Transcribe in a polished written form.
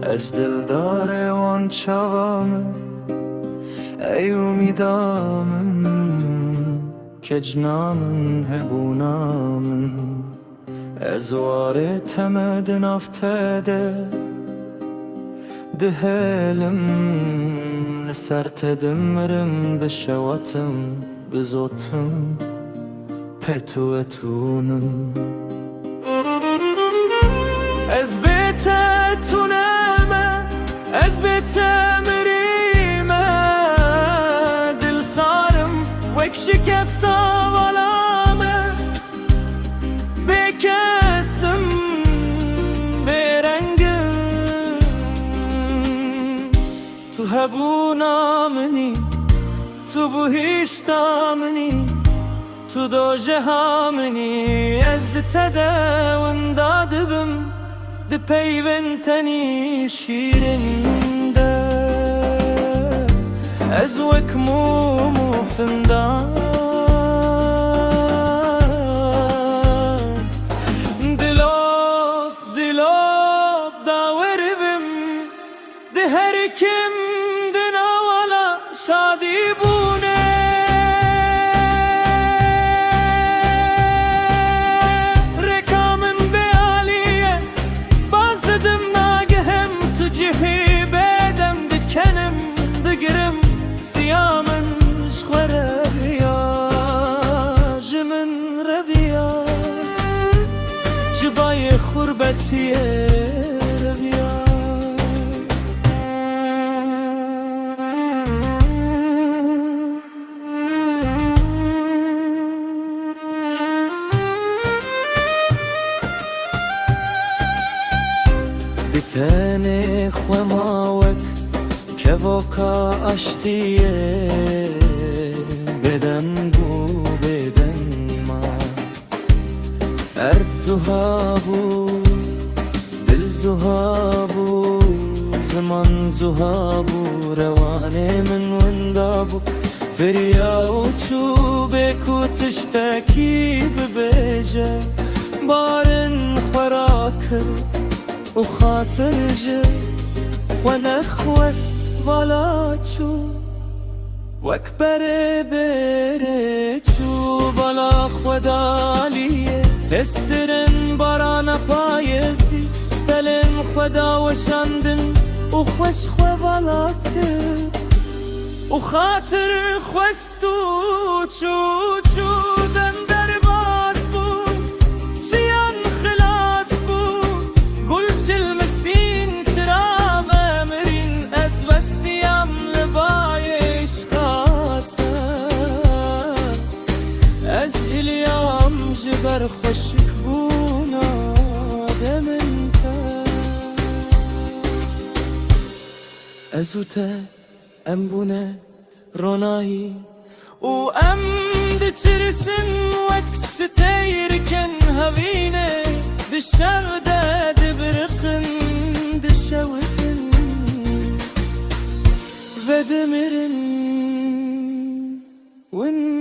از دلدار وان چاوامه ای امیدامن کجنامن هبونامن از واره تمدن افتاده دهلم لسر تدمرم بشواتم بزوتم پتوتونم از بیتتونم از بیتمریمه دل سارم وک شکفتا ولامه بکسم برنگم تو هبونا منی تو بوهیشتا منی تو دو جهامني از دتدا وندادبم دپیوندتنی شیرنده از وک مومو فندان دلوب داور بم ده هر کم دنا ولا شادی بونه جبای خربتی رویا بتاني خوماوك كفوكا اشتيه بدن بو بدن ما ارد زهابو دل زهابو زمان زهابو رواني من وندابو فريا وچوبك وتشتكي ببيجه بارن خراكر وخاطر جه ونخوست ولا چو وكبر برچو بالا خدالیه استرن بارانا پایزی دلم خدا وشاندن و خوش خوالا کرد و خاطر خوستو چو چو دم در باز بود شیان خلاص بود گل چل مسین چراغ مرین از وستیم لبایش خاطر از هلیام جبر خوشک بونا دمنتا ازوتا ام بونه رونایی و ام دچرسن وکس تیرکن هوینه دشغده دبرقن دشوتن و دمرن وندادبن